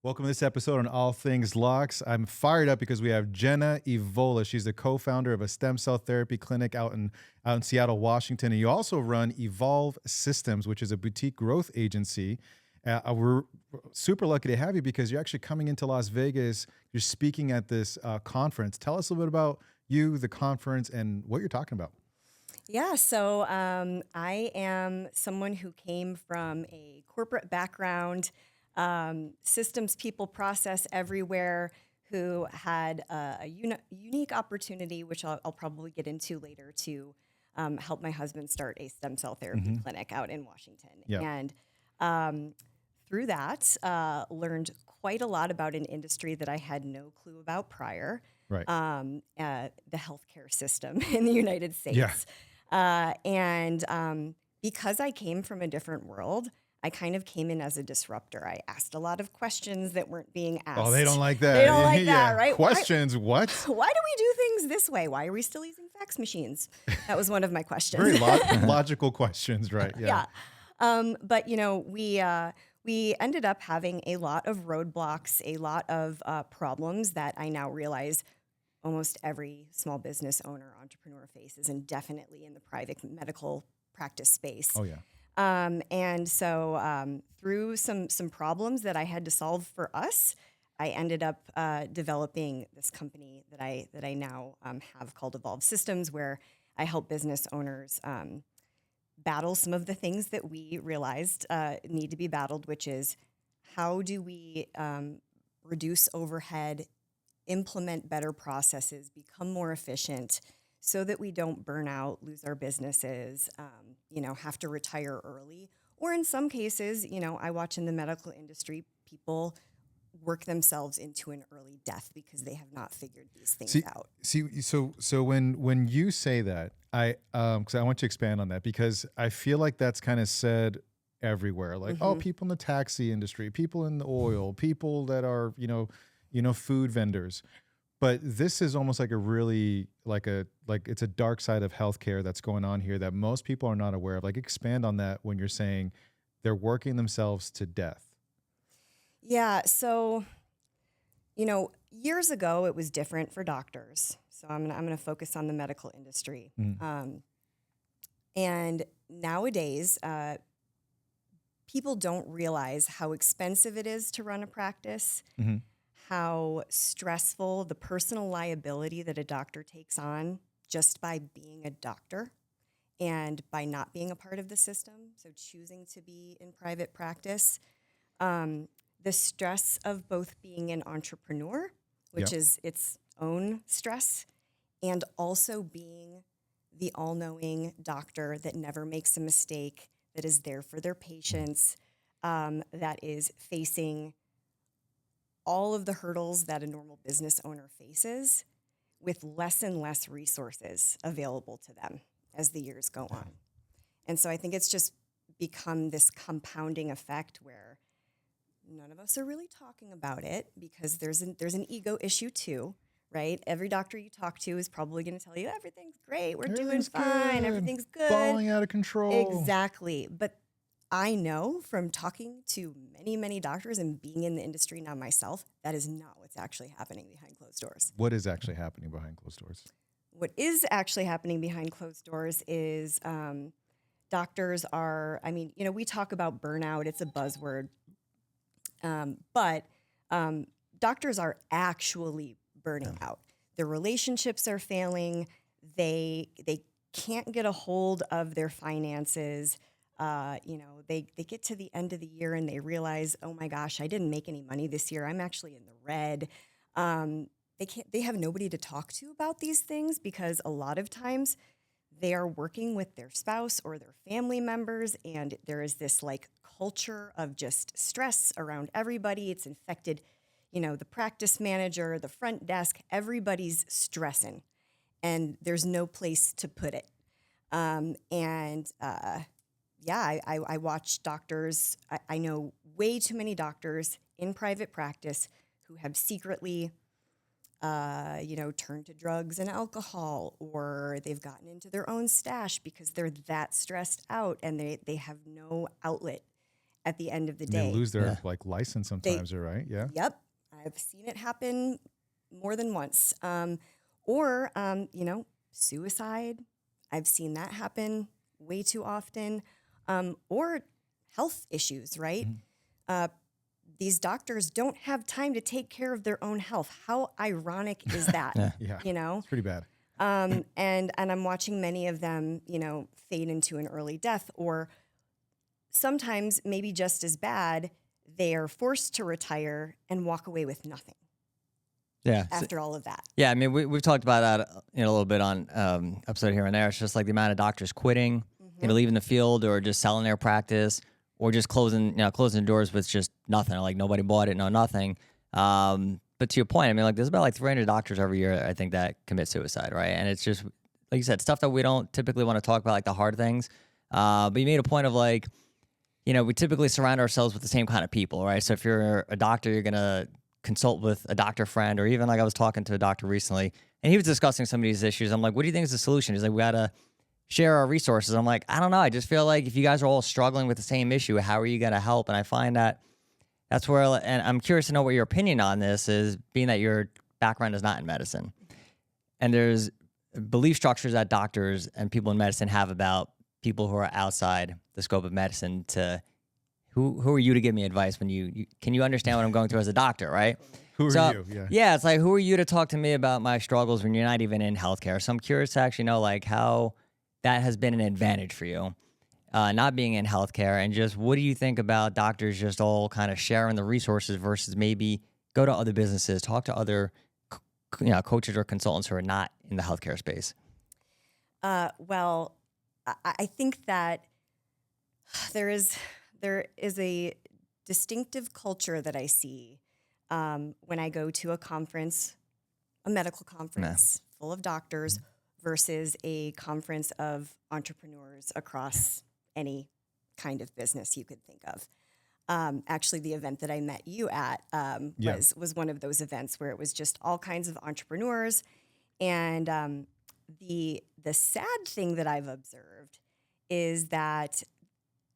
Welcome to this episode on All Things LOCS. I'm fired up because we have Jenna Evola. She's the co-founder of a stem cell therapy clinic out in Seattle, Washington. And you also run Evolve Systems, which is a boutique growth agency. We're super lucky to have you because you're actually coming into Las Vegas. You're speaking at this conference. Tell us a little bit about you, the conference, and what you're talking about. Yeah, so I am someone who came from a corporate background, systems, people, process everywhere, who had a unique opportunity, which I'll probably get into later, to help my husband start a stem cell therapy clinic out in Washington. Yeah. And through that, learned quite a lot about an industry that I had no clue about prior, Right. the healthcare system in the United States. Yeah. And because I came from a different world, I kind of came in as a disruptor. I asked a lot of questions that weren't being asked. Oh, they don't like that. They don't like Yeah. that, right? Questions, what? Why do we do things this way? Why are we still using fax machines? That was one of my questions. Very logical questions, right? Yeah. But, you know, we ended up having a lot of roadblocks, a lot of problems that I now realize almost every small business owner, entrepreneur faces, and definitely in the private medical practice space. Oh, yeah. And so through some problems that I had to solve for us, I ended up developing this company that I now have called Evolve Systems, where I help business owners battle some of the things that we realized need to be battled, which is how do we reduce overhead, implement better processes, become more efficient, so that we don't burn out, lose our businesses, have to retire early. Or in some cases, I watch in the medical industry, people work themselves into an early death because they have not figured these things out. So when you say that, because I want to expand on that, because I feel like that's kind of said everywhere. Like, oh, people in the taxi industry, people in the oil, people that are, food vendors. But this is almost like a really like it's a dark side of healthcare that's going on here that most people are not aware of. Like, expand on that when you're saying they're working themselves to death. Yeah. So, years ago it was different for doctors. So I'm gonna focus on the medical industry. And nowadays, people don't realize how expensive it is to run a practice. How stressful the personal liability that a doctor takes on just by being a doctor and by not being a part of the system, so choosing to be in private practice. The stress of both being an entrepreneur, which is its own stress, and also being the all-knowing doctor that never makes a mistake, that is there for their patients, that is facing all of the hurdles that a normal business owner faces with less and less resources available to them as the years go on. And so I think it's just become this compounding effect where none of us are really talking about it because there's an ego issue too, right? Every doctor you talk to is probably going to tell you everything's great, we're doing fine, everything's good. Falling out of control. Exactly. But I know from talking to many, many doctors and being in the industry now myself, that is not what's actually happening behind closed doors. What is actually happening behind closed doors? What is actually happening behind closed doors is doctors are, we talk about burnout, it's a buzzword, but doctors are actually burning out. Their relationships are failing. They can't get a hold of their finances. They get to the end of the year and they realize, oh my gosh, I didn't make any money this year. I'm actually in the red. They have nobody to talk to about these things because a lot of times they are working with their spouse or their family members, and there is this like culture of just stress around everybody. It's infected, the practice manager, the front desk, everybody's stressing, and there's no place to put it. I watch doctors. I know way too many doctors in private practice who have secretly, turned to drugs and alcohol, or they've gotten into their own stash because they're that stressed out and they have no outlet. at the end of the And day. they lose their like license sometimes, right? Yeah. Yep. I've seen it happen more than once. Or, you know, suicide. I've seen that happen way too often. Or health issues, right? These doctors don't have time to take care of their own health. How ironic is that? Yeah. You know? It's pretty bad. And I'm watching many of them, you know, fade into an early death, or sometimes maybe just as bad, they are forced to retire and walk away with nothing. Yeah. After all of that. Yeah, I mean, we've talked about that a little bit on episode here and there. It's just like the amount of doctors quitting, you know, leaving the field, or just selling their practice, or just closing doors with just nothing. Like nobody bought it, no nothing. But to your point, I mean, like there's about like 300 doctors every year, I think, that commit suicide, right? And it's just, like you said, stuff that we don't typically want to talk about, like the hard things. But you made a point of like, you know, we typically surround ourselves with the same kind of people, right? So if you're a doctor, you're going to consult with a doctor friend, or even like I was talking to a doctor recently, and he was discussing some of these issues. I'm like, what do you think is the solution? He's like, we got to share our resources. I'm like, I don't know. I just feel like if you guys are all struggling with the same issue, how are you going to help? And I find that that's where, and I'm curious to know what your opinion on this is, being that your background is not in medicine. And there's belief structures that doctors and people in medicine have about people who are outside the scope of medicine. To who are you to give me advice when you can you understand what I'm going through as a doctor, right? Who are you? Yeah, it's like, who are you to talk to me about my struggles when you're not even in healthcare? So I'm curious to actually know like how that has been an advantage for you, not being in healthcare, and just what do you think about doctors just all kind of sharing the resources versus maybe go to other businesses, talk to other coaches or consultants who are not in the healthcare space? Well, I think that there is a distinctive culture that I see when I go to a conference, a medical conference full of doctors, versus a conference of entrepreneurs across any kind of business you could think of. Actually, the event that I met you at was one of those events where it was just all kinds of entrepreneurs. And the sad thing that I've observed is that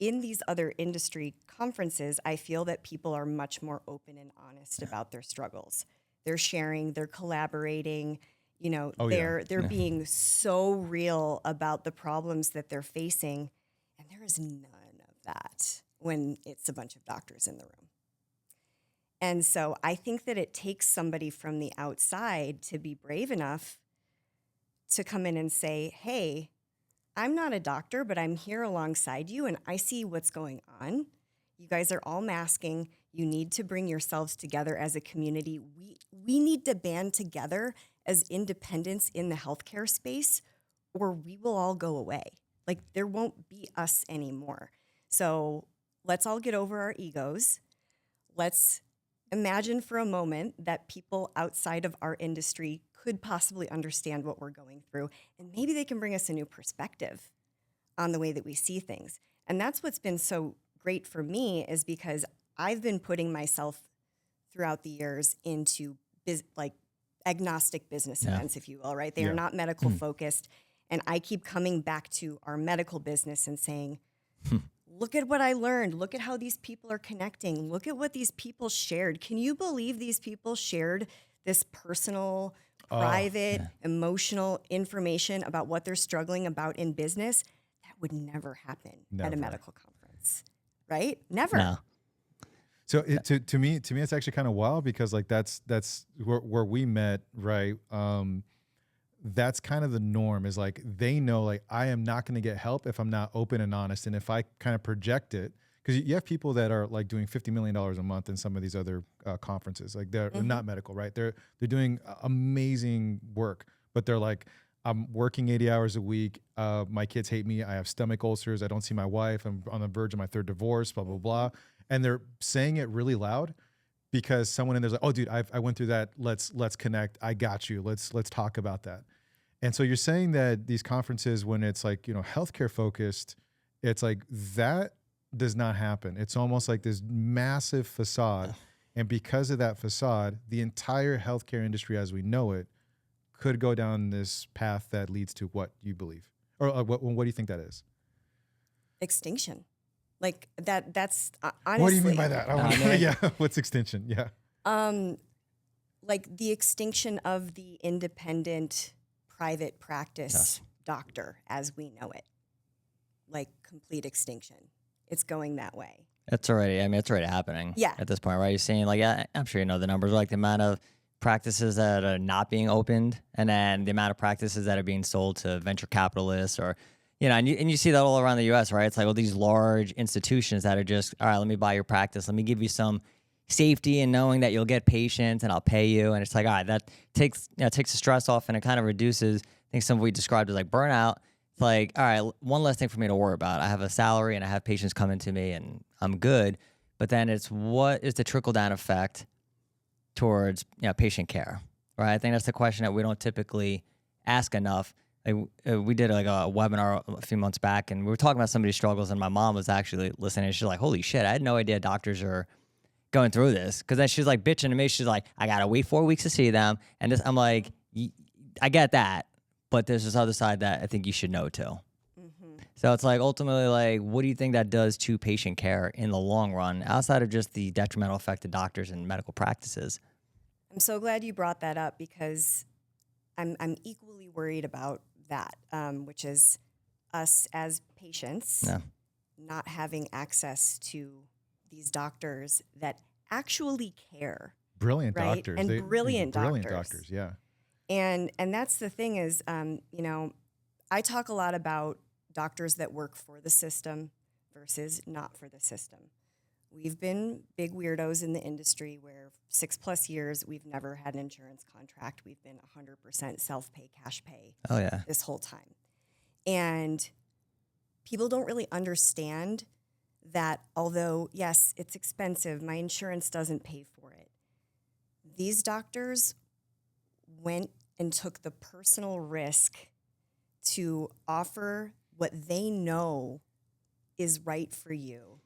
in these other industry conferences, I feel that people are much more open and honest about their struggles. They're sharing, they're collaborating, you know, they're being so real about the problems that they're facing. And there is none of that when it's a bunch of doctors in the room. And so I think that it takes somebody from the outside to be brave enough to come in and say, hey, I'm not a doctor, but I'm here alongside you and I see what's going on. You guys are all masking. You need to bring yourselves together as a community. We need to band together as independents in the healthcare space, or we will all go away. Like there won't be us anymore. So let's all get over our egos. Let's imagine for a moment that people outside of our industry could possibly understand what we're going through, and maybe they can bring us a new perspective on the way that we see things. And that's what's been so great for me, is because I've been putting myself throughout the years into agnostic business events, if you will, right? They are not medical focused. And I keep coming back to our medical business and saying, look at what I learned. Look at how these people are connecting. Look at what these people shared. Can you believe these people shared this personal, private, emotional information about what they're struggling about in business? That would never happen at a medical conference, right? Never. No. So to me, it's actually kind of wild, because like that's where we met, right? That's kind of the norm, is like they know like I am not going to get help if I'm not open and honest, and if I kind of project it, because you have people that are like doing $50 million a month in some of these other conferences, like they're not medical, right? They're doing amazing work, but they're like, I'm working 80 hours a week. My kids hate me. I have stomach ulcers. I don't see my wife. I'm on the verge of my third divorce. Blah blah blah. And they're saying it really loud because someone in there's like, oh, dude, I went through that. Let's connect. I got you. Let's talk about that. And so you're saying that these conferences, when it's like, you know, healthcare focused, it's like that does not happen. It's almost like this massive facade. And because of that facade, the entire healthcare industry as we know it could go down this path that leads to what you believe. Or what do you think that is? Extinction. Like that's honestly. What do you mean by that? I wanna, man. yeah. What's extinction? Yeah. Like the extinction of the independent private practice Yes. doctor as we know it. Like complete extinction. It's going that way. It's already happening. Yeah. At this point, right? You're seeing like, I'm sure you know the numbers, like the amount of practices that are not being opened, and then the amount of practices that are being sold to venture capitalists, or, you know, and you see that all around the U.S., right? It's like all these large institutions that are just, all right, let me buy your practice, let me give you some safety and knowing that you'll get patients and I'll pay you, and it's like, all right, that takes the stress off, and it kind of reduces, I think, some of what we described as like burnout. It's like, all right, one less thing for me to worry about. I have a salary and I have patients coming to me and I'm good. But then it's what is the trickle down effect towards, you know, patient care, right? I think that's the question that we don't typically ask enough. Like, we did like a webinar a few months back, and we were talking about somebody's struggles, and my mom was actually listening. And she's like, "Holy shit! I had no idea doctors are going through this." Because then she's like bitching to me. She's like, "I gotta wait 4 weeks to see them," and this, I'm like, I get that, but there's this other side that I think you should know too. So it's like, ultimately, like, what do you think that does to patient care in the long run, outside of just the detrimental effect to doctors and medical practices? I'm so glad you brought that up because I'm equally worried about that, which is us as patients Yeah. not having access to these doctors that actually care. Brilliant Right? doctors. And brilliant Brilliant doctors. doctors. Yeah. And that's the thing is, you know, I talk a lot about doctors that work for the system versus not for the system. We've been big weirdos in the industry where 6+ years we've never had an insurance contract. We've been 100% self-pay, cash pay Oh yeah. this whole time. And people don't really understand that although, yes, it's expensive, my insurance doesn't pay for it. These doctors went and took the personal risk to offer what they know is right for you.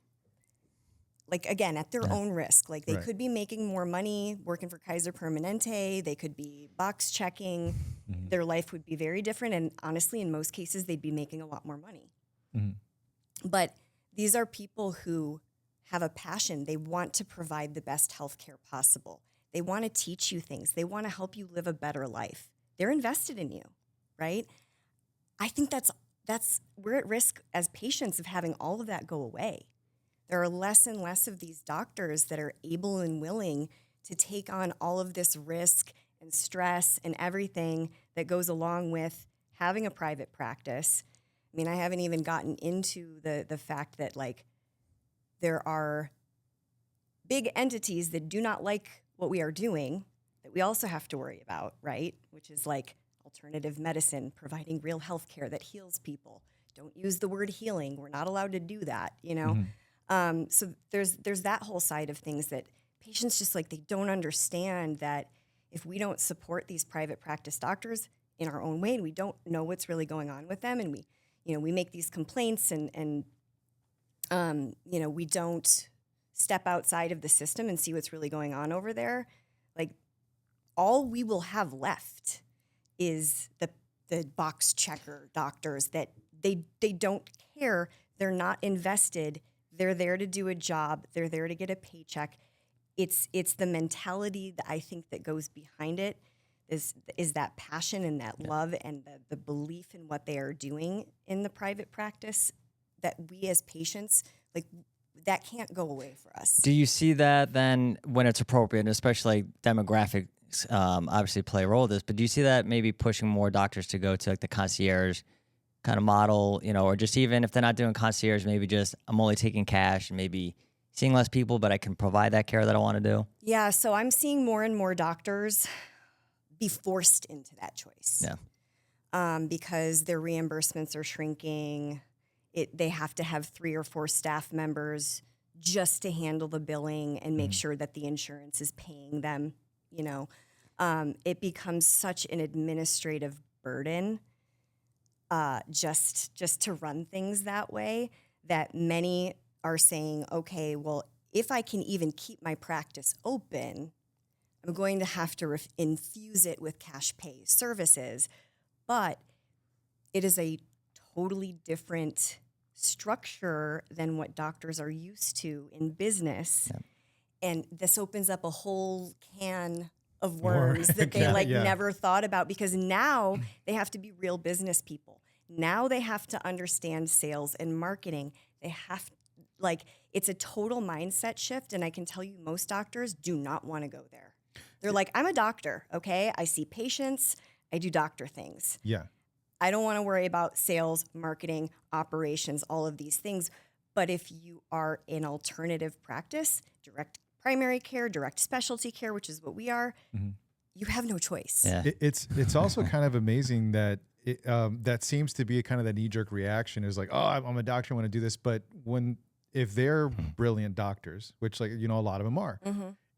Like, again, at their own risk. Like, they Right. could be making more money working for Kaiser Permanente. They could be box checking. Their life would be very different. And honestly, in most cases, they'd be making a lot more money. But these are people who have a passion. They want to provide the best healthcare possible. They want to teach you things. They want to help you live a better life. They're invested in you, right? I think that's we're at risk as patients of having all of that go away. There are less and less of these doctors that are able and willing to take on all of this risk and stress and everything that goes along with having a private practice. I mean, I haven't even gotten into the fact that, like, there are big entities that do not like what we are doing that we also have to worry about, right? Which is like alternative medicine, providing real health care that heals people. Don't use the word healing. We're not allowed to do that, you know? So there's that whole side of things that patients just, like, they don't understand that if we don't support these private practice doctors in our own way and we don't know what's really going on with them, and we make these complaints and we don't step outside of the system and see what's really going on over there, like, all we will have left is the box checker doctors that they don't care. They're not invested. They're there to do a job. They're there to get a paycheck. It's the mentality that I think that goes behind it is that passion and that love and the belief in what they are doing in the private practice that we as patients, like, that can't go away for us. Do you see that then when it's appropriate, and especially demographics obviously play a role in this, but do you see that maybe pushing more doctors to go to, like, the concierge kind of model, or just even if they're not doing concierge, maybe just I'm only taking cash and maybe seeing less people, but I can provide that care that I want to do? Yeah, so I'm seeing more and more doctors be forced into that choice. Yeah. Because their reimbursements are shrinking. They have to have 3 or 4 staff members just to handle the billing and make sure that the insurance is paying them. It becomes such an administrative burden just to run things that way that many are saying, okay, well, if I can even keep my practice open, I'm going to have to infuse it with cash pay services. But it is a totally different structure than what doctors are used to in business. Yeah. And this opens up a whole can of worms that they Yeah. never thought about, because now they have to be real business people. Now they have to understand sales and marketing. They have it's a total mindset shift. And I can tell you most doctors do not want to go there. They're like, I'm a doctor, okay? I see patients, I do doctor things. Yeah. I don't want to worry about sales, marketing, operations, all of these things. But if you are in alternative practice, direct primary care, direct specialty care, which is what we are, you have no choice. Yeah. It's also kind of amazing that that seems to be kind of that knee-jerk reaction is like, oh, I'm a doctor, I want to do this. But if they're brilliant doctors, which a lot of them are,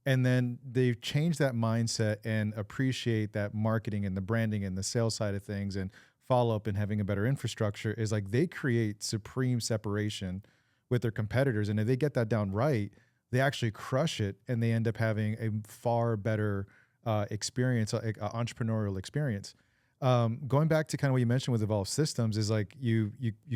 and then they've changed that mindset and appreciate that marketing and the branding and the sales side of things and follow up and having a better infrastructure, is like they create supreme separation with their competitors. And if they get that down right, they actually crush it, and they end up having a far better experience, entrepreneurial experience. Going back to kind of what you mentioned with Evolve Systems is like you've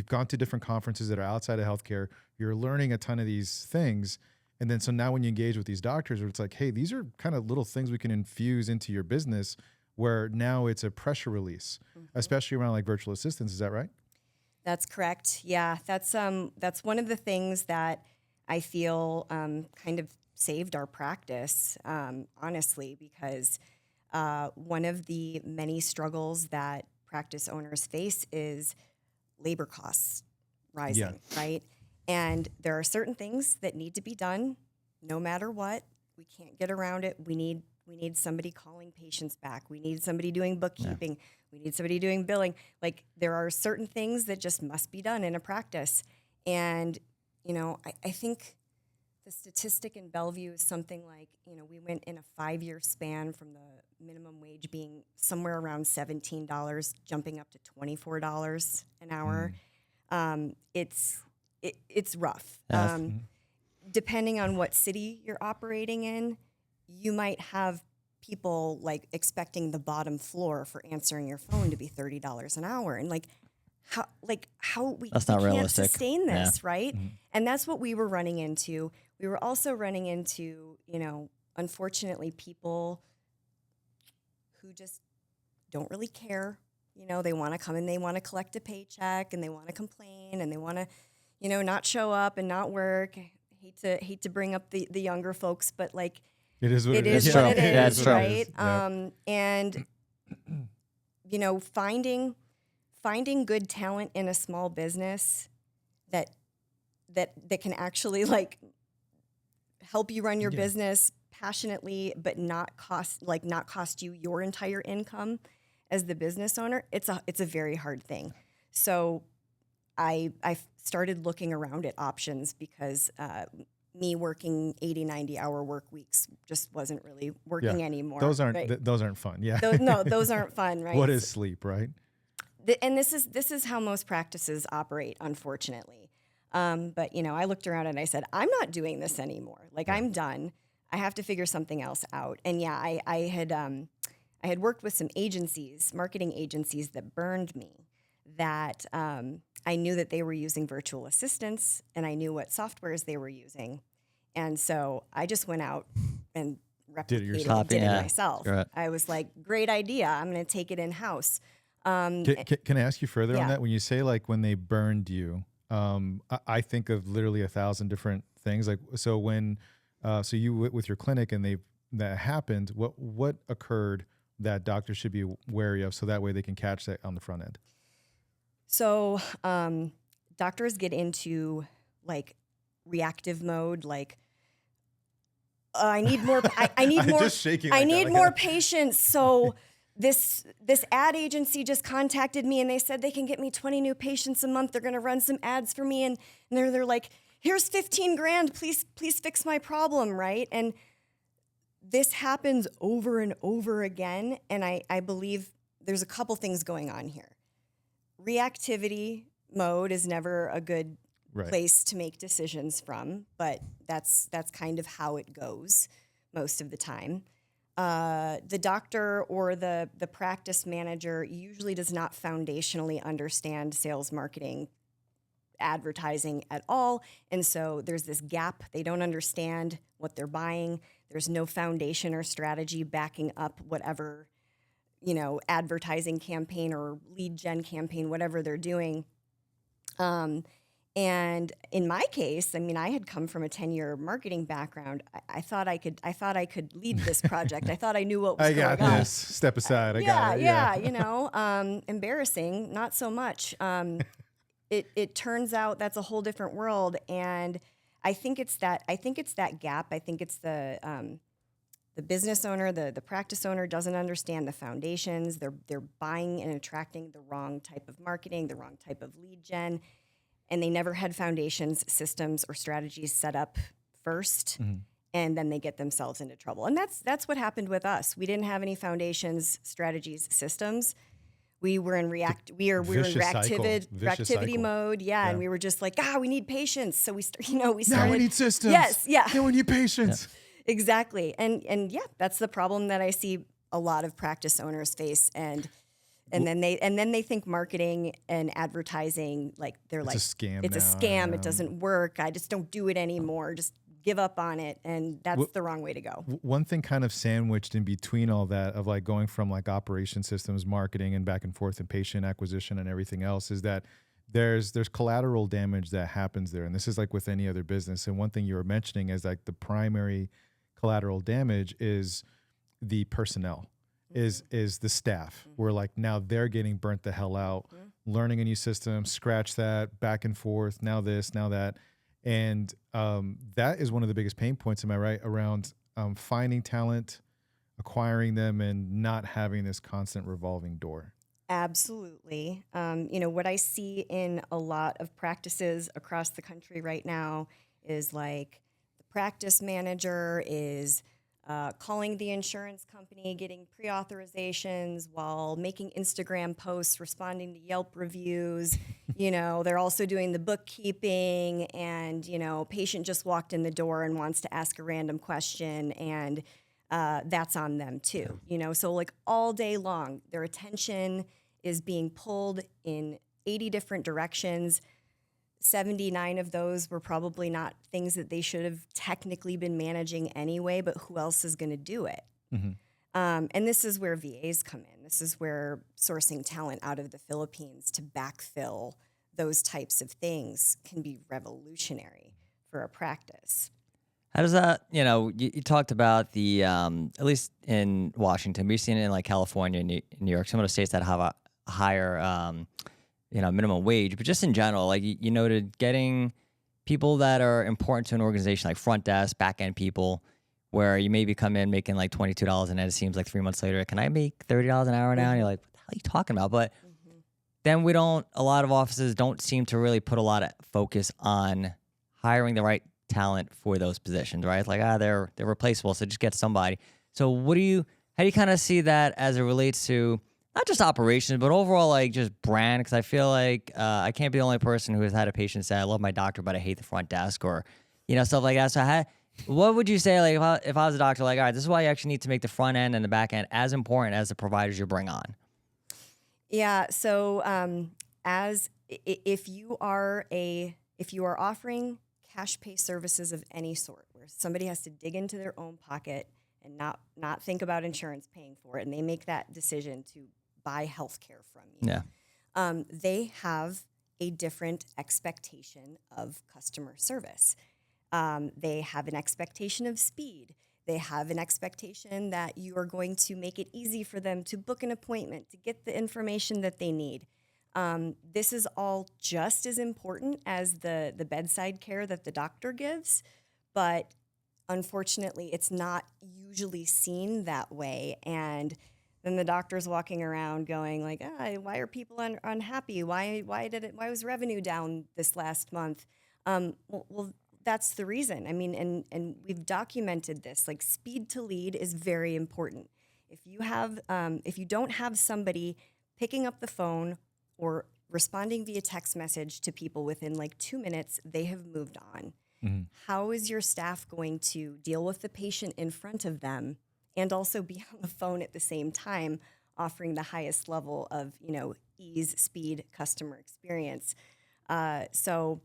gone to different conferences that are outside of healthcare. You're learning a ton of these things. And then so now when you engage with these doctors, where it's like, hey, these are kind of little things we can infuse into your business, where now it's a pressure release, especially around like virtual assistants. Is that right? That's correct. Yeah, that's one of the things that I feel kind of saved our practice, honestly, because one of the many struggles that practice owners face is labor costs rising, right? And there are certain things that need to be done no matter what. We can't get around it. We need somebody calling patients back. We need somebody doing bookkeeping. Yeah. We need somebody doing billing. Like, there are certain things that just must be done in a practice. And, I think the statistic in Bellevue is something like, we went in a 5-year span from the minimum wage being somewhere around $17, jumping up to $24 an hour. It's rough. Depending on what city you're operating in, you might have people expecting the bottom floor for answering your phone to be $30 an hour. And how we that's not can't realistic. Sustain this, right? And that's what we were running into. We were also running into, unfortunately, people who just don't really care. They want to come and they want to collect a paycheck, and they want to complain, and they want to, not show up and not work. I hate to bring up the younger folks, but it is what it is. is what it yeah, is, it's true. right? Yeah. And finding good talent in a small business that can actually help you run your business passionately, but not cost you your entire income as the business owner. It's a very hard thing. So I started looking around at options, because me working 80, 90 hour work weeks just wasn't really working anymore. Those aren't right? those aren't fun. Yeah. Those aren't fun, right? What is sleep, right? And this is how most practices operate, unfortunately. But I looked around and I said, I'm not doing this anymore. I'm done. I have to figure something else out. And I had worked with some agencies, marketing agencies, that burned me. That I knew that they were using virtual assistants, and I knew what softwares they were using. And so I just went out and replicated it, did it myself. Right. I was like, great idea. I'm going to take it in-house. Can I ask you further on that? When you say when they burned you, I think of literally 1,000 different things. So when so you with your clinic and that happened, what occurred that doctors should be wary of, so that way they can catch that on the front end? So doctors get into reactive mode, I need more. I need more. Just shaking. I need more patients. So this ad agency just contacted me, and they said they can get me 20 new patients a month. They're going to run some ads for me, and they're like, here's $15,000. Please fix my problem, right? And this happens over and over again, and I believe there's a couple things going on here. Reactivity mode is never a good place to make decisions from, but that's kind of how it goes most of the time. The doctor or the practice manager usually does not foundationally understand sales, marketing, advertising at all. And so there's this gap. They don't understand what they're buying. There's no foundation or strategy backing up whatever, advertising campaign or lead gen campaign, whatever they're doing. And in my case, I mean, I had come from a 10-year marketing background. I thought I could lead this project. I thought I knew what was going on. I got this. Step aside. I got it. Yeah. Embarrassing, not so much. It turns out that's a whole different world, and I think it's that gap. I think it's the business owner, the practice owner doesn't understand the foundations. They're buying and attracting the wrong type of marketing, the wrong type of lead gen. And they never had foundations, systems, or strategies set up first, and then they get themselves into trouble. And that's what happened with us. We didn't have any foundations, strategies, systems. We were in reactivity mode, and we were just like, we need patience. So we started. Now we need systems. Yes, yeah. Now we need patience. Yeah. Exactly, and that's the problem that I see a lot of practice owners face, and then they think marketing and advertising it's a scam. It's a scam. It doesn't work. I just don't do it anymore. Just give up on it, and that's the wrong way to go. One thing kind of sandwiched in between all that of like going from like operation systems, marketing, and back and forth, and patient acquisition and everything else is that there's collateral damage that happens there, and this is like with any other business. And one thing you were mentioning is like the primary collateral damage is the personnel. Is the staff where like now they're getting burnt the hell out, learning a new system, scratch that, back and forth, now this, now that. And that is one of the biggest pain points, am I right, around finding talent, acquiring them, and not having this constant revolving door. Absolutely. What I see in a lot of practices across the country right now is like the practice manager is calling the insurance company, getting pre-authorizations while making Instagram posts, responding to Yelp reviews. They're also doing the bookkeeping, and, patient just walked in the door and wants to ask a random question, and that's on them too. So like all day long, their attention is being pulled in 80 different directions. 79 of those were probably not things that they should have technically been managing anyway, but who else is going to do it? And this is where VAs come in. This is where sourcing talent out of the Philippines to backfill those types of things can be revolutionary for a practice. How does that, you talked about the, at least in Washington, we've seen it in like California and New York, some of the states that have a higher, minimum wage, but just in general, like you noted, getting people that are important to an organization, like front desk, back end people, where you maybe come in making like $22 and then it seems like 3 months later, can I make $30 an hour now? And you're like, what the hell are you talking about? But then a lot of offices don't seem to really put a lot of focus on hiring the right talent for those positions, right? It's like, they're replaceable, so just get somebody. So how do you kind of see that as it relates to not just operations, but overall, like just brand? Because I feel like I can't be the only person who has had a patient say, I love my doctor, but I hate the front desk, or, stuff like that. So what would you say, like if I was a doctor, like, all right, this is why you actually need to make the front end and the back end as important as the providers you bring on? Yeah. So if you are offering cash pay services of any sort, where somebody has to dig into their own pocket and not think about insurance paying for it, and they make that decision to buy healthcare from you. Yeah. They have a different expectation of customer service. They have an expectation of speed. They have an expectation that you are going to make it easy for them to book an appointment, to get the information that they need. This is all just as important as the bedside care that the doctor gives, but unfortunately, it's not usually seen that way. And then the doctor's walking around going like, why are people unhappy? Why was revenue down this last month? Well, that's the reason. I mean, and we've documented this. Like, speed to lead is very important. If you don't have somebody picking up the phone or responding via text message to people within like 2 minutes, they have moved on. Mm-hmm. How is your staff going to deal with the patient in front of them and also be on the phone at the same time, offering the highest level of, ease, speed, customer experience? So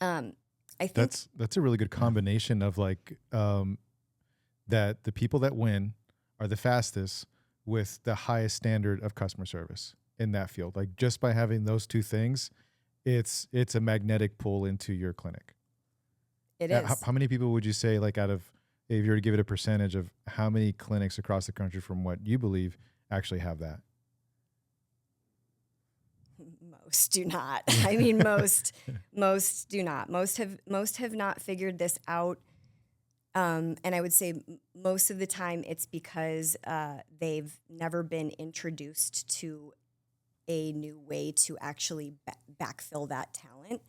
I think that's a really good combination of like that the people that win are the fastest with the highest standard of customer service in that field. Like just by having those two things, it's a magnetic pull into your clinic. it is. How many people would you say, like out of, if you were to give it a percentage of how many clinics across the country from what you believe actually have that? Most do not. I mean, most do not. Most have not figured this out. And I would say most of the time it's because they've never been introduced to a new way to actually backfill that talent.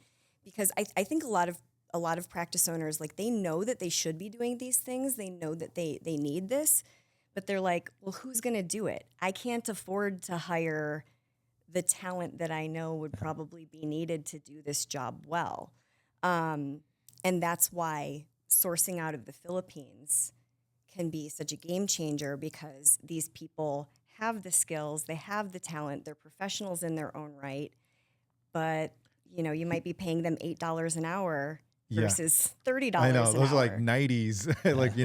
Because I think a lot of practice owners, like, they know that they should be doing these things. They know that they need this, but they're like, well, who's going to do it? I can't afford to hire the talent that I know would probably be needed to do this job well. And that's why sourcing out of the Philippines can be such a game changer, because these people have the skills, they have the talent, they're professionals in their own right, but you might be paying them $8 an hour versus $30 I know, an those hour. are like 90s, like,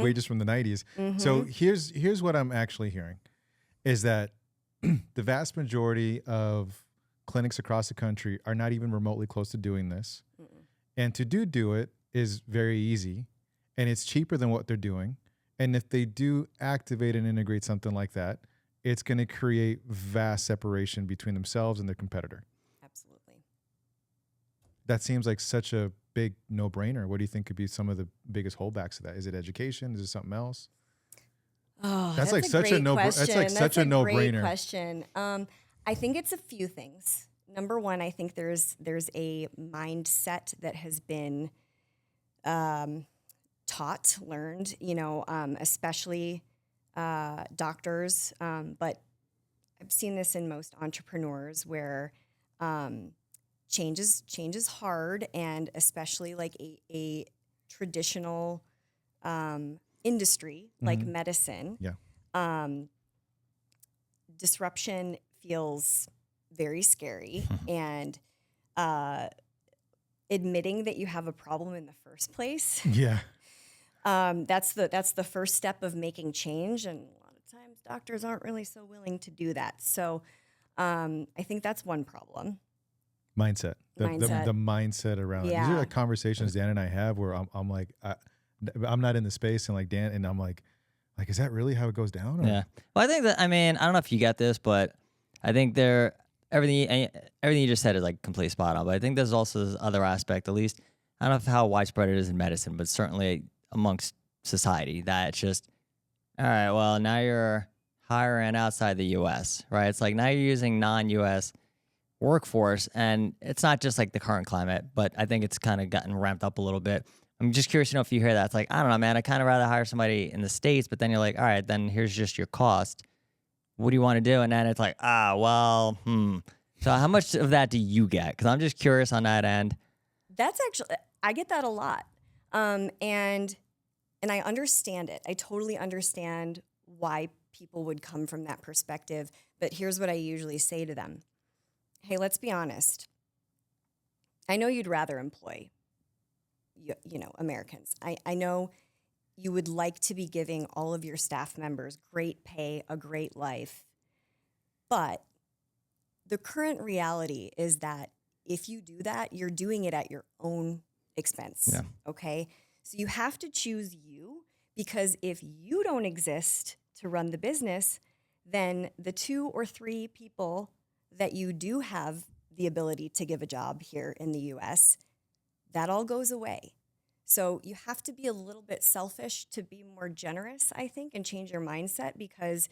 wages from the 90s. So here's what I'm actually hearing is that the vast majority of clinics across the country are not even remotely close to doing this. And to do it is very easy, and it's cheaper than what they're doing. And if they do activate and integrate something like that, it's going to create vast separation between themselves and their competitor. Absolutely. That seems like such a big no-brainer. What do you think could be some of the biggest holdbacks of that? Is it education? Is it something else? Oh, That's like such a no. That's like such a no-brainer. Great question. I think it's a few things. Number one, I think there's a mindset that has been taught, learned. Especially doctors, but I've seen this in most entrepreneurs where change is hard, and especially like a traditional industry like medicine. Yeah. Disruption feels very scary, and admitting that you have a problem in the first place. Yeah. That's the first step of making change, and a lot of times doctors aren't really so willing to do that. So I think that's one problem. Mindset. The mindset around it. These are like conversations Dan and I have where I'm like, I'm not in the space, and like Dan, and I'm like, is that really how it goes down? Or? Yeah. Well, I think that, I don't know if you get this, but I think everything you just said is like completely spot on. But I think there's also this other aspect, at least, I don't know how widespread it is in medicine, but certainly amongst society, that it's just, all right, well, now you're hiring outside the U.S., right? It's like now you're using non-U.S. workforce, and it's not just like the current climate, but I think it's kind of gotten ramped up a little bit. I'm just curious to know if you hear that. It's like, I don't know, man, I'd kind of rather hire somebody in the States, but then you're like, all right, then here's just your cost. What do you want to do? And then it's like, So how much of that do you get? Because I'm just curious on that end. That's actually, I get that a lot. And I understand it. I totally understand why people would come from that perspective. But here's what I usually say to them. Hey, let's be honest. I know you'd rather employ, Americans. I know you would like to be giving all of your staff members great pay, a great life. But the current reality is that if you do that, you're doing it at your own expense. Yeah. Okay? So you have to choose you, because if you don't exist to run the business, then the 2 or 3 people that you do have the ability to give a job here in the US, that all goes away. So you have to be a little bit selfish to be more generous, I think, and change your mindset, because,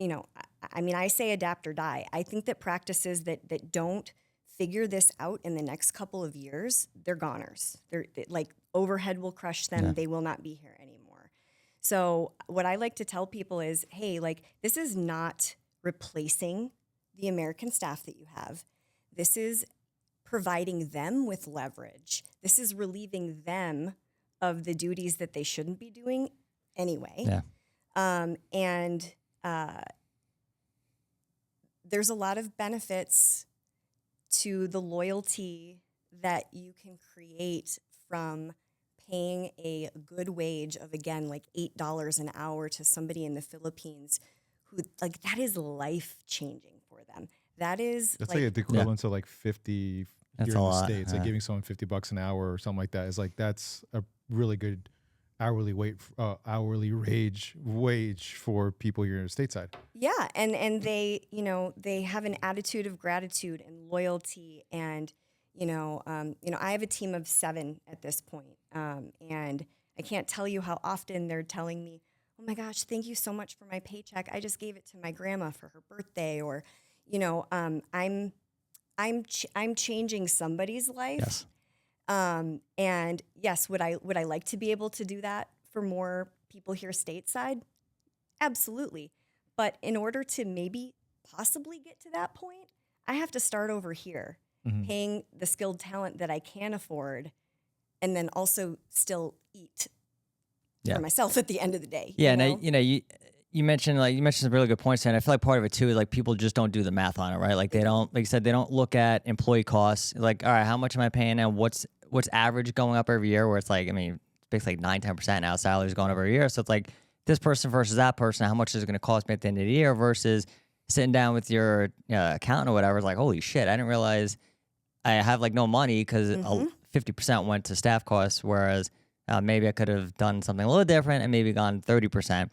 I say adapt or die. I think that practices that don't figure this out in the next couple of years, they're goners. They're like, overhead will crush them. Yeah. They will not be here anymore. So what I like to tell people is, hey, like, this is not replacing the American staff that you have. This is providing them with leverage. This is relieving them of the duties that they shouldn't be doing anyway. Yeah. There's a lot of benefits to the loyalty that you can create from paying a good wage of, again, like $8 an hour to somebody in the Philippines who, like, that is life-changing for them. That's like the equivalent to like 50 That's here a in the lot, States. Like giving someone $50 an hour or something like that is like, that's a really good hourly wage for people here stateside. Yeah, and they, they have an attitude of gratitude and loyalty, and I have a team of 7 at this point, and I can't tell you how often they're telling me, "Oh my gosh, thank you so much for my paycheck. I just gave it to my grandma for her birthday," or, I'm changing somebody's life. Yes. And yes, would I like to be able to do that for more people here stateside? Absolutely. But in order to maybe possibly get to that point, I have to start over here, paying the skilled talent that I can afford, and then also still eat for myself at the end of the day. Yeah, you mentioned some really good points there, and I feel like part of it too is like people just don't do the math on it, right? Like they don't, like you said, they don't look at employee costs. Like, all right, how much am I paying now? What's average going up every year? Where it's like, I mean, it's basically like 9-10% now salaries going up every year. So it's like this person versus that person, how much is it going to cost me at the end of the year versus sitting down with your accountant or whatever. It's like, holy shit, I didn't realize I have like no money because 50% went to staff costs, whereas maybe I could have done something a little different and maybe gone 30%.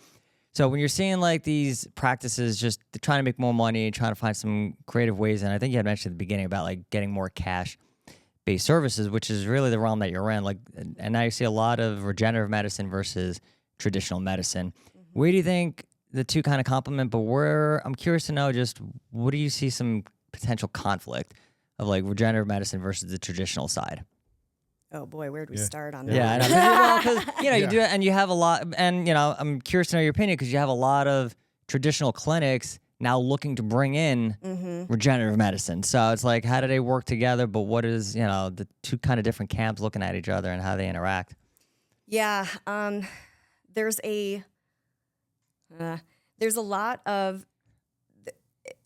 So when you're seeing like these practices, just trying to make more money, trying to find some creative ways, and I think you had mentioned at the beginning about like getting more cash-based services, which is really the realm that you're in. Like, and now you see a lot of regenerative medicine versus traditional medicine. Where do you think the two kind of complement? But I'm curious to know, just what do you see some potential conflict of like regenerative medicine versus the traditional side? Oh boy, where'd we start on that? Yeah, I know. Well, 'cause, you do it, and you have a lot, and I'm curious to know your opinion because you have a lot of traditional clinics now looking to bring in regenerative medicine. So it's like, how do they work together? But what is the two kind of different camps looking at each other and how they interact? Yeah, there's a lot of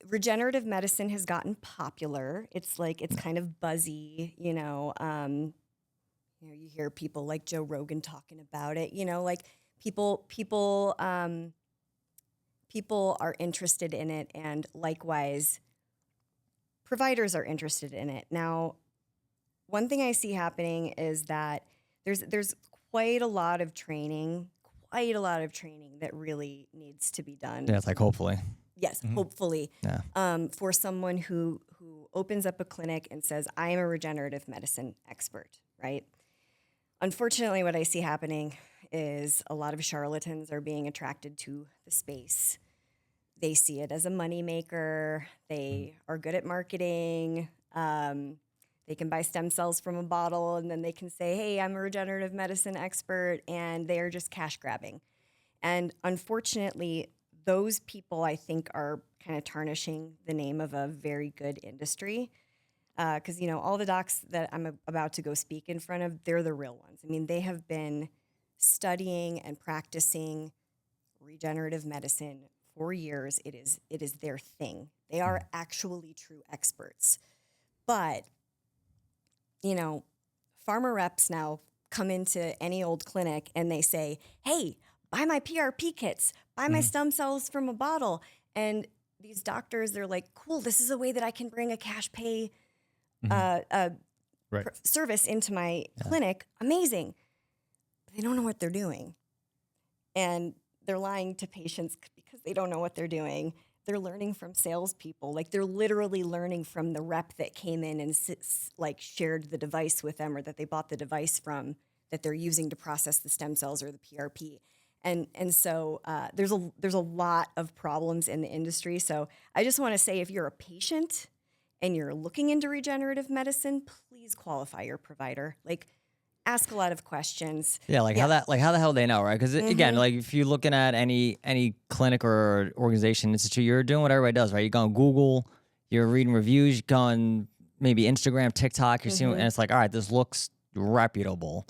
regenerative medicine has gotten popular. It's like it's kind of buzzy, you hear people like Joe Rogan talking about it. Like people are interested in it, and likewise, providers are interested in it. Now, one thing I see happening is that there's quite a lot of training that really needs to be done. Yeah, it's like hopefully. Yes, hopefully. Yeah. For someone who opens up a clinic and says, I am a regenerative medicine expert, right? Unfortunately, what I see happening is a lot of charlatans are being attracted to the space. They see it as a moneymaker. They are good at marketing. They can buy stem cells from a bottle, and then they can say, hey, I'm a regenerative medicine expert, and they are just cash grabbing. And unfortunately, those people, I think, are kind of tarnishing the name of a very good industry. Because, all the docs that I'm about to go speak in front of, they're the real ones. I mean, they have been studying and practicing regenerative medicine for years. It is their thing. They are actually true experts. But, pharma reps now come into any old clinic and they say, hey, buy my PRP kits, buy my stem cells from a bottle. And these doctors, they're like, cool, this is a way that I can bring a cash pay service into my clinic. Amazing. But they don't know what they're doing. And they're lying to patients because they don't know what they're doing. They're learning from salespeople. Like, they're literally learning from the rep that came in and shared the device with them, or that they bought the device from, that they're using to process the stem cells or the PRP. And so there's a lot of problems in the industry. So I just want to say, if you're a patient and you're looking into regenerative medicine, please qualify your provider. Like, ask a lot of questions. Yeah, how the hell do they know, right? Because again, like if you're looking at any clinic or organization, institute, you're doing what everybody does, right? You go on Google, you're reading reviews, you go on maybe Instagram, TikTok, you're seeing, and it's like, all right, this looks reputable.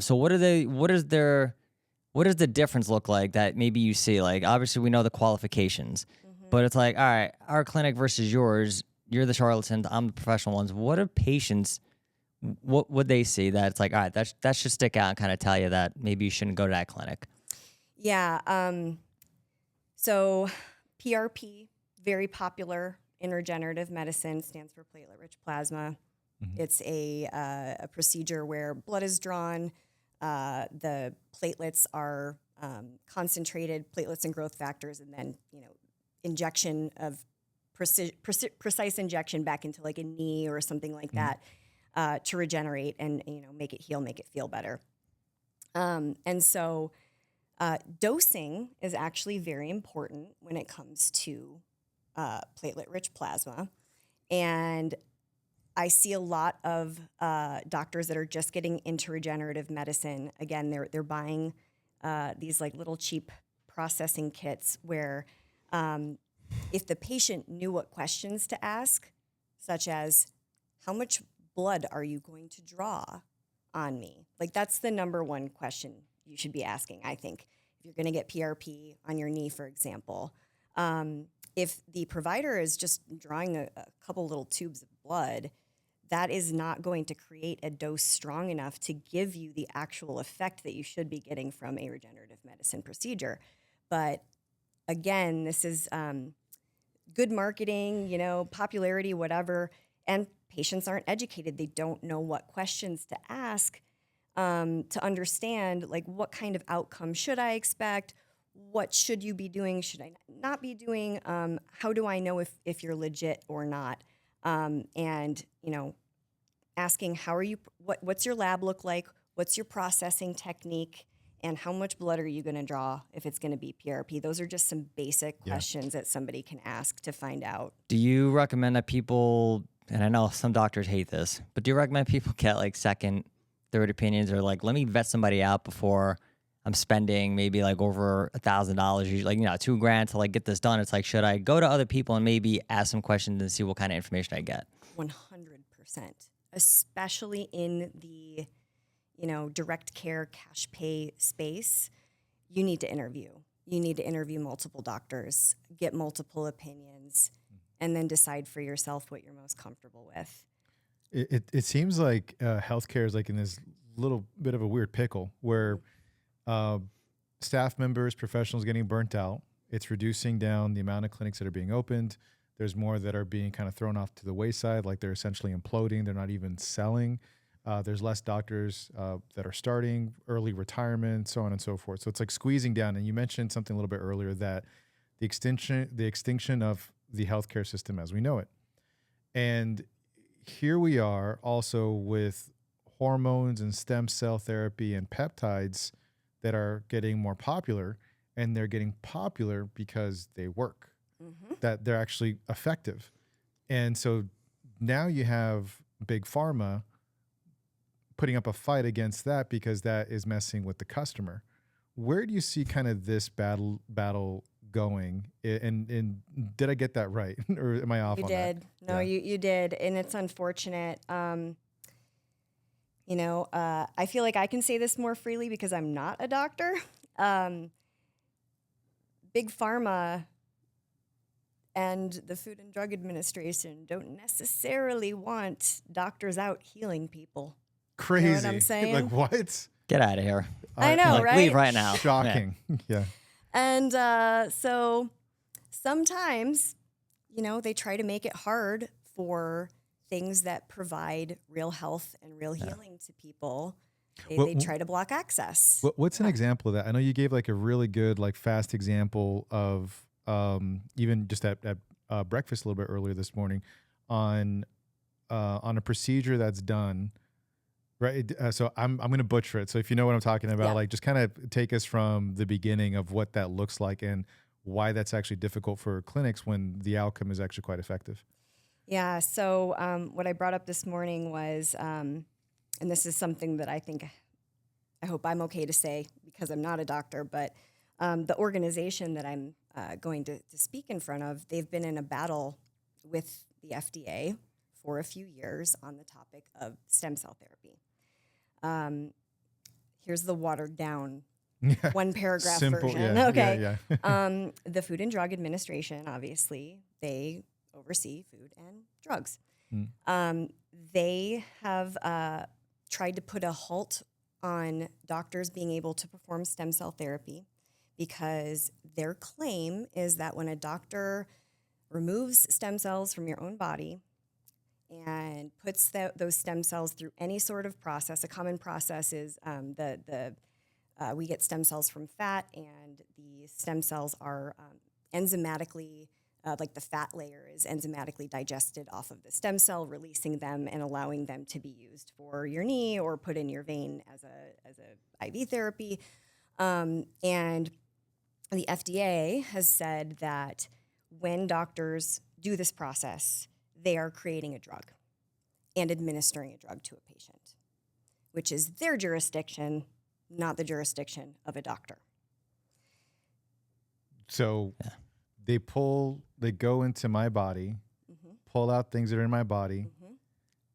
So what does the difference look like that maybe you see? Like, obviously we know the qualifications, but it's like, all right, our clinic versus yours, you're the charlatans, I'm the professional ones. What are patients? What would they see that it's like, all right, that should stick out and kind of tell you that maybe you shouldn't go to that clinic? Yeah. So PRP, very popular in regenerative medicine, stands for platelet-rich plasma. It's a procedure where blood is drawn. The platelets are concentrated, platelets and growth factors, and then, injection of precise injection back into like a knee or something like that to regenerate and, make it heal, make it feel better. And so dosing is actually very important when it comes to platelet-rich plasma. And I see a lot of doctors that are just getting into regenerative medicine. Again, they're buying these like little cheap processing kits where if the patient knew what questions to ask, such as how much blood are you going to draw on me? Like that's the number one question you should be asking, I think, if you're going to get PRP on your knee, for example. If the provider is just drawing a couple little tubes of blood, that is not going to create a dose strong enough to give you the actual effect that you should be getting from a regenerative medicine procedure. But again, this is good marketing, popularity, whatever, and patients aren't educated. They don't know what questions to ask to understand, like, what kind of outcome should I expect? What should you be doing? Should I not be doing? How do I know if you're legit or not? And, asking what's your lab look like? What's your processing technique? And how much blood are you going to draw if it's going to be PRP? Those are just some basic questions that somebody can ask to find out. Do you recommend that people, and I know some doctors hate this, but do you recommend people get like second, third opinions, or like, let me vet somebody out before I'm spending maybe like over $1,000, usually like, $2,000 to like get this done? It's like, should I go to other people and maybe ask some questions and see what kind of information I get? 100%, especially in the, direct care cash pay space. You need to interview. You need to interview multiple doctors, get multiple opinions, and then decide for yourself what you're most comfortable with. It seems like healthcare is like in this little bit of a weird pickle where staff members, professionals getting burnt out. It's reducing down the amount of clinics that are being opened. There's more that are being kind of thrown off to the wayside, like they're essentially imploding. They're not even selling. There's less doctors that are starting, early retirement, so on and so forth. So it's like squeezing down. And you mentioned something a little bit earlier, that the extinction of the healthcare system as we know it. And here we are also with hormones and stem cell therapy and peptides that are getting more popular, and they're getting popular because they work, that they're actually effective. And so now you have big pharma putting up a fight against that because that is messing with the customer. Where do you see kind of this battle going? And did I get that right? Or am I off on that? You did. No, you did. And it's unfortunate. I feel like I can say this more freely because I'm not a doctor. Big pharma and the Food and Drug Administration don't necessarily want doctors out healing people. Crazy. You know what I'm saying? Like, what? Get out of here. I know, Like, right? leave right now. Shocking. Yeah. And so sometimes, they try to make it hard for things that provide real health and real healing to people. They try to block access. What's an example of that? I know you gave like a really good, like fast example of even just at breakfast a little bit earlier this morning on a procedure that's done. Right. So I'm going to butcher it. So if you know what I'm talking about, like just kind of take us from the beginning of what that looks like and why that's actually difficult for clinics when the outcome is actually quite effective. Yeah. So what I brought up this morning was, and this is something that I hope I'm okay to say because I'm not a doctor, but the organization that I'm going to speak in front of, they've been in a battle with the FDA for a few years on the topic of stem cell therapy. Here's the watered down one paragraph Simple, version. Yeah, okay. Yeah. The Food and Drug Administration, obviously, they oversee food and drugs. They have tried to put a halt on doctors being able to perform stem cell therapy because their claim is that when a doctor removes stem cells from your own body and puts those stem cells through any sort of process, a common process is we get stem cells from fat, and the stem cells are enzymatically, like the fat layer is enzymatically digested off of the stem cell, releasing them and allowing them to be used for your knee or put in your vein as a IV therapy. And the FDA has said that when doctors do this process, they are creating a drug and administering a drug to a patient, which is their jurisdiction, not the jurisdiction of a doctor. So they go into my body, pull out things that are in my body,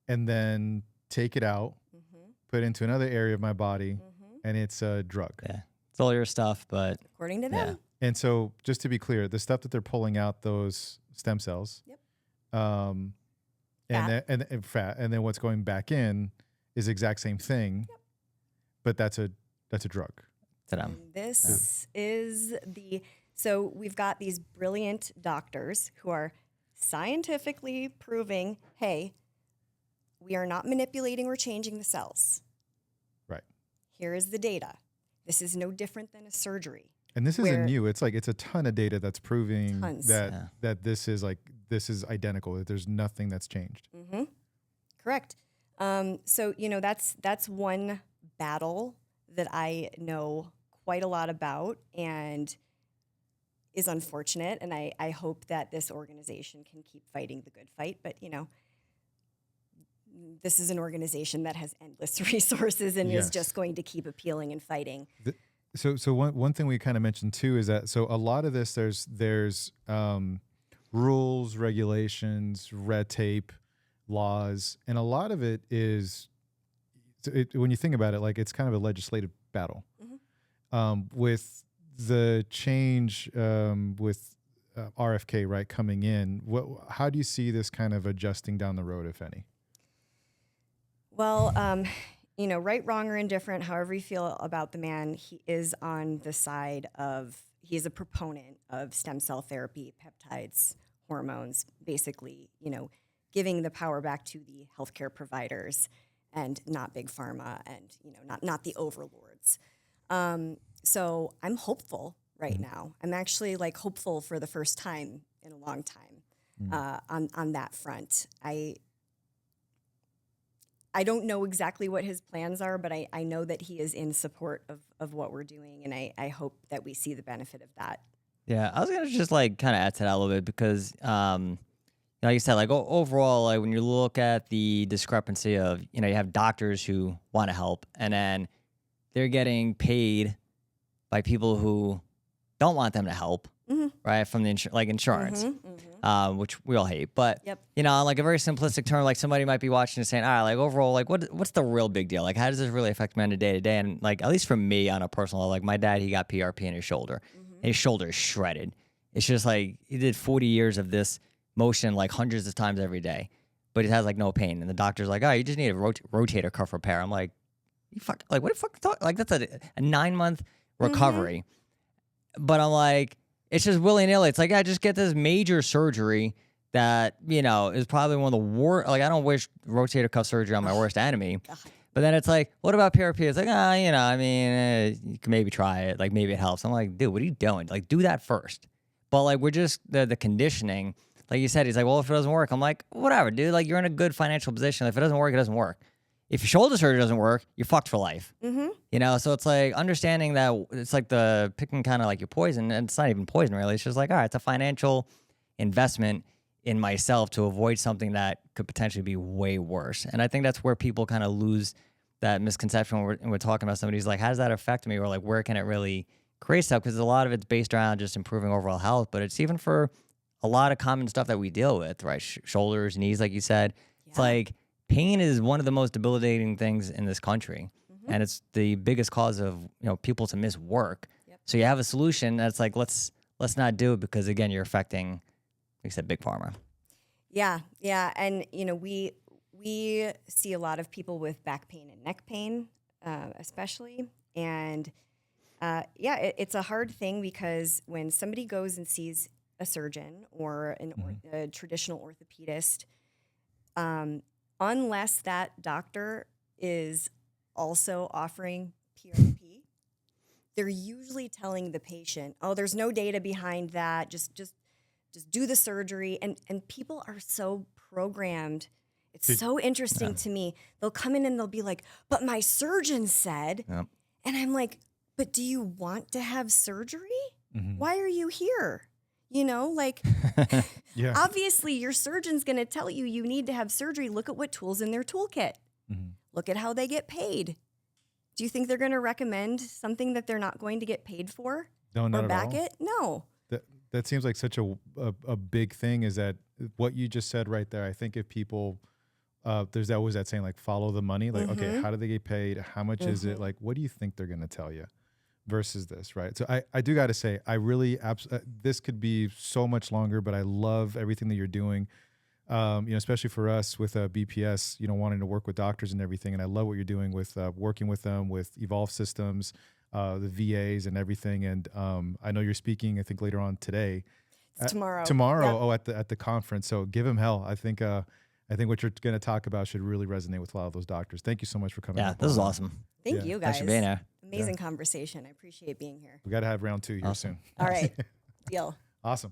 and then take it out, put it into another area of my body, and it's a drug. Yeah. It's all your stuff, but According to them. And so just to be clear, the stuff that they're pulling out, those stem cells, and fat, and then what's going back in is the exact same thing, but that's a drug. to them. This is so we've got these brilliant doctors who are scientifically proving, hey, we are not manipulating or changing the cells. Right. Here is the data. This is no different than a surgery. And this isn't new. It's like it's a ton of data that's proving that this is identical, that there's nothing that's changed. Mm-hmm. Correct. So that's one battle that I know quite a lot about and is unfortunate. And I hope that this organization can keep fighting the good fight. But this is an organization that has endless resources and is just going to keep appealing and fighting. So one thing we kind of mentioned too is that a lot of this there's rules, regulations, red tape, laws, and a lot of it is when you think about it, like it's kind of a legislative battle. With the change with RFK right coming in, how do you see this kind of adjusting down the road, if any? Well, right, wrong, or indifferent, however you feel about the man, he is on the side of, he's a proponent of stem cell therapy, peptides, hormones, basically, giving the power back to the healthcare providers and not big pharma and, not the overlords. So I'm hopeful right now. I'm actually hopeful for the first time in a long time on that front. I don't know exactly what his plans are, but I know that he is in support of what we're doing, and I hope that we see the benefit of that. Yeah, I was going to just kind of add to that a little bit because, like you said, overall, when you look at the discrepancy of, you have doctors who want to help, and then they're getting paid by people who don't want them to help, right? From the insurance, which we all hate. But, on a very simplistic term, somebody might be watching and saying, all right, overall, what's the real big deal? How does this really affect me on a day to day? And at least for me on a personal level, my dad, he got PRP in his shoulder. His shoulder is shredded. It's just he did 40 years of this motion hundreds of times every day, but he has no pain. And the doctor's like, oh, you just need a rotator cuff repair. I'm like, you fuck, what the fuck talk? That's a 9-month recovery. But I'm like, it's just willy-nilly. It's I just get this major surgery that, is probably one of the worst. I don't wish rotator cuff surgery on my worst enemy. But then it's what about PRP? It's you can maybe try it. Maybe it helps. I'm like, dude, what are you doing? Do that first. But we're just the conditioning. Like you said, he's like, well, if it doesn't work, I'm like, whatever, dude. You're in a good financial position. If it doesn't work, it doesn't work. If your shoulder surgery doesn't work, you're fucked for life. So it's understanding that it's the picking kind of your poison, and it's not even poison really. It's just all right, it's a financial investment in myself to avoid something that could potentially be way worse. And I think that's where people kind of lose that misconception when we're talking about somebody who's how does that affect me? Or where can it really create stuff? Because a lot of it's based around just improving overall health, but it's even for a lot of common stuff that we deal with, right? Shoulders, knees, like you said. It's pain is one of the most debilitating things in this country. And it's the biggest cause of, people to miss work. So you have a solution that's let's not do it because again, you're affecting, like I said, big pharma. Yeah, yeah, and we see a lot of people with back pain and neck pain, especially, and it's a hard thing because when somebody goes and sees a surgeon or a traditional orthopedist, unless that doctor is also offering PRP, they're usually telling the patient, "Oh, there's no data behind that. Just do the surgery." And people are so programmed. It's so interesting to me. They'll come in and they'll be like, "But my surgeon said," Yep. and I'm like, "But do you want to have surgery? Mm-hmm. Why are you here?" Yeah. Obviously your surgeon's going to tell you you need to have surgery. Look at what tools in their toolkit. Mm-hmm. Look at how they get paid. Do you think they're going to recommend something that they're not going to get paid for? No, not or at back all. it? No. That seems like such a big thing, is that what you just said right there. I think if people, there's always that saying, like, follow the money. Like, okay, how do they get paid? How much is it? Like, what do you think they're going to tell you versus this, right? So I do got to say, I really, this could be so much longer, but I love everything that you're doing, especially for us with BPS, wanting to work with doctors and everything. And I love what you're doing with working with them, with Evolve Systems, the VAs and everything. And I know you're speaking, I think later on today. It's tomorrow. Tomorrow, at the conference. So give them hell. I think what you're going to talk about should really resonate with a lot of those doctors. Thank you so much for coming. Yeah, this is awesome. Thank you, guys. Thanks for being here. Amazing conversation. I appreciate being here. We got to have round 2 here soon. All right. Deal. Awesome.